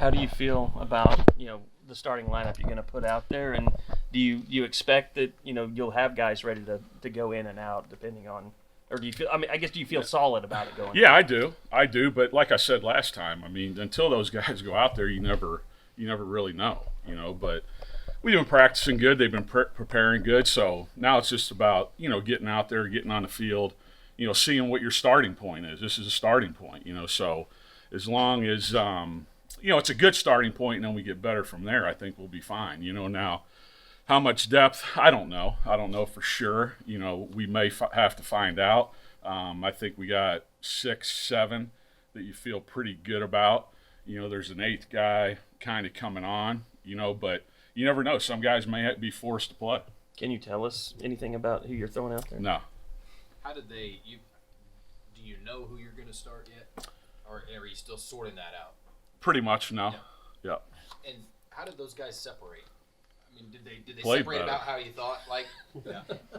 How do you feel about the starting lineup you're going to put out there, and do you expect that you'll have guys ready to go in and out depending on, or do you feel? I mean, I guess do you feel solid about it going? Yeah, I do. But like I said last time, I mean, until those guys go out there, you never really know. But we've been practicing good. They've been preparing good. So now it's just about getting out there, getting on the field, seeing what your starting point is. This is a starting point. So as long as it's a good starting point, and then we get better from there, I think we'll be fine. Now how much depth, I don't know. I don't know for sure. We may have to find out. I think we got 6, 7 that you feel pretty good about. There's an 8th guy kind of coming on, but you never know. Some guys may be forced to play. Can you tell us anything about who you're throwing out there? No. How did they – do you know who you're going to start yet? Or are you still sorting that out? Pretty much, no. Yeah. And how did those guys separate? I mean, did they Played separate better. about how you thought? Like,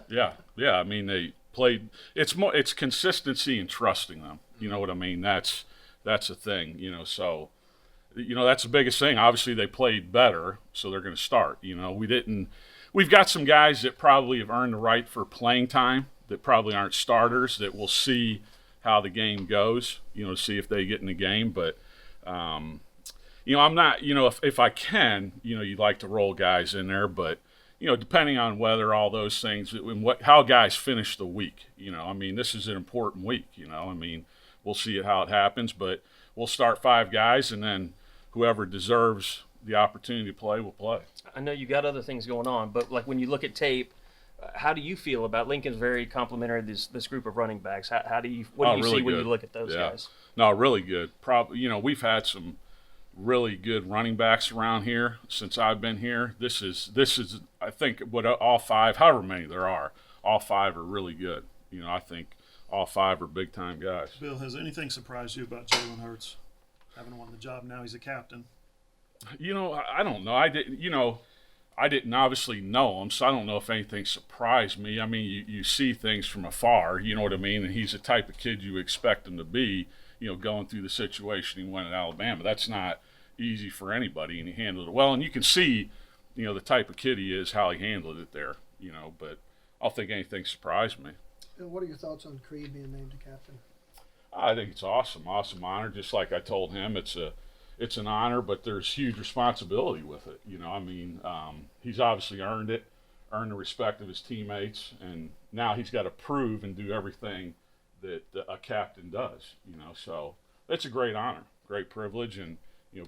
Yeah. I mean, they played. It's consistency and trusting them. You know what I mean? That's a thing. So that's the biggest thing. Obviously, they played better, so they're going to start. We've got some guys that probably have earned the right for playing time that probably aren't starters that we'll see how the game goes. See if they get in the game, but. I'm not, if I can, you'd like to roll guys in there, but, depending on weather, all those things, and how guys finish the week, I mean, this is an important week, I mean, we'll see how it happens, but we'll start 5 guys, and then whoever deserves the opportunity to play will play. I know you got other things going on, but like when you look at tape, how do you feel about Lincoln's very complimentary this group of running backs? What do you really see when good. you look at those guys? No, really good. Probably, we've had some really good running backs around here since I've been here. This is I think what all 5, however many there are, all 5 are really good. I think all 5 are big time guys. Bill, has anything surprised you about Jalen Hurts having won the job? Now he's a captain. I don't know. I didn't obviously know him, so I don't know if anything surprised me. I mean, you see things from afar, you know what I mean? And he's the type of kid you expect him to be, going through the situation he went at Alabama. That's not easy for anybody, and he handled it well. And you can see, the type of kid he is, how he handled it there, but I don't think anything surprised me. And what are your thoughts on Creed being named a captain? I think it's awesome honor. Just like I told him, it's an honor, but there's huge responsibility with it. I mean, he's obviously earned the respect of his teammates, and now he's got to prove and do everything that a captain does. So it's a great honor, great privilege, and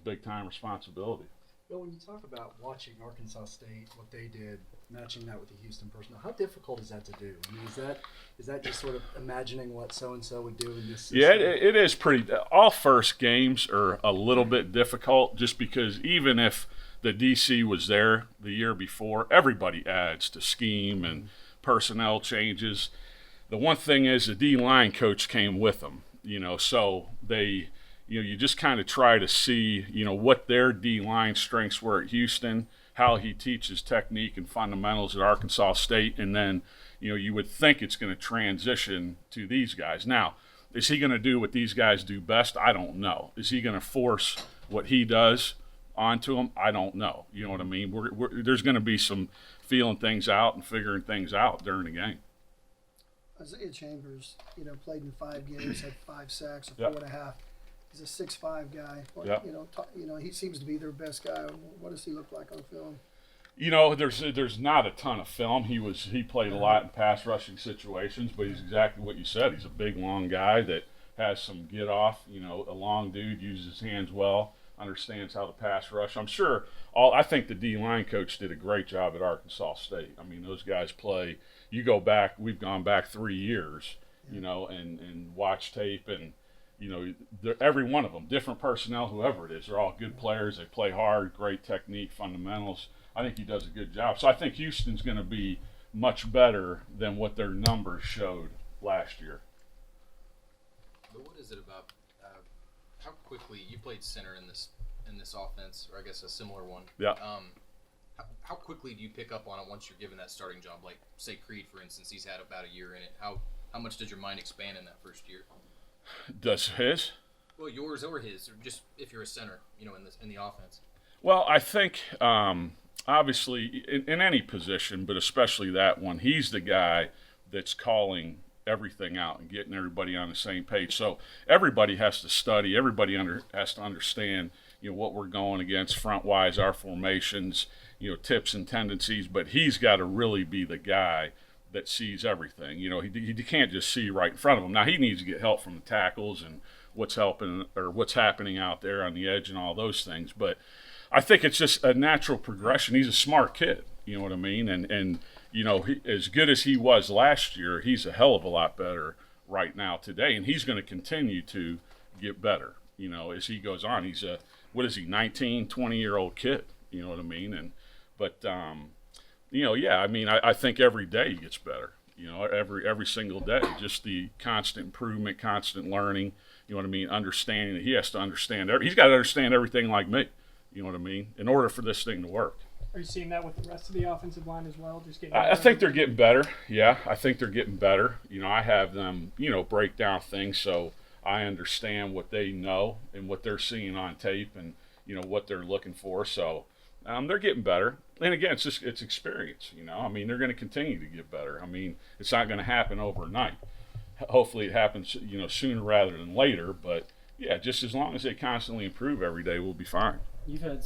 big time responsibility. Bill, when you talk about watching Arkansas State, what they did, matching that with the Houston personnel, how difficult is that to do? I mean, is that just sort of imagining what so-and-so would do in this system? Yeah, it is pretty – all first games are a little bit difficult just because even if the DC was there the year before, everybody adds to scheme and personnel changes. The one thing is the D-line coach came with them, so they – you just kind of try to see, what their D-line strengths were at Houston, how he teaches technique and fundamentals at Arkansas State, and then, you would think it's going to transition to these guys. Now, is he going to do what these guys do best? I don't know. Is he going to force what he does onto them? I don't know. You know what I mean? There's going to be some feeling things out and figuring things out during the game. Isaiah Chambers, played in 5 games, had 5 sacks, or Yep. 4.5. He's a 6'5" guy. Yep. He seems to be their best guy. What does he look like on film? There's not a ton of film. He played a lot in pass rushing situations, but he's exactly what you said. He's a big, long guy that has some get off. A long dude, uses his hands well, understands how to pass rush. I'm sure. I think the D-line coach did a great job at Arkansas State. I mean, those guys play. You go back. We've gone back 3 years. And watch tape and. Every one of them, different personnel, whoever it is, they're all good players. They play hard, great technique, fundamentals. I think he does a good job. So I think Houston's going to be much better than what their numbers showed last year. But what is it about how quickly you played center in this offense, or I guess a similar one? Yeah. How quickly do you pick up on it once you're given that starting job? Like, say, Creed, for instance, he's had about a year in it. How much did your mind expand in that first year? Does his? Well, yours or his, or just if you're a center, in the offense. Well, I think obviously in any position, but especially that one, he's the guy that's calling everything out and getting everybody on the same page. So everybody has to study. Everybody has to understand, what we're going against front-wise, our formations, tips and tendencies. But he's got to really be the guy that sees everything. He can't just see right in front of him. Now he needs to get help from the tackles and what's happening out there on the edge and all those things. But I think it's just a natural progression. He's a smart kid. You know what I mean? And as good as he was last year, he's a hell of a lot better right now today, and he's going to continue to get better, as he goes on. He's a, 19, 20-year-old kid, you know what I mean? I think every day he gets better, every single day, just the constant improvement, constant learning, you know what I mean? Understanding that he has to understand, he's got to understand everything like me, you know what I mean, in order for this thing to work. Are you seeing that with the rest of the offensive line as well? Just getting I think they're getting better. Yeah, I think they're getting better. I have them, break down things so I understand what they know and what they're seeing on tape and, what they're looking for. So they're getting better. And again, it's experience, they're going to continue to get better. It's not going to happen overnight. Hopefully it happens, sooner rather than later. But, yeah, just as long as they constantly improve every day, we'll be fine. You've had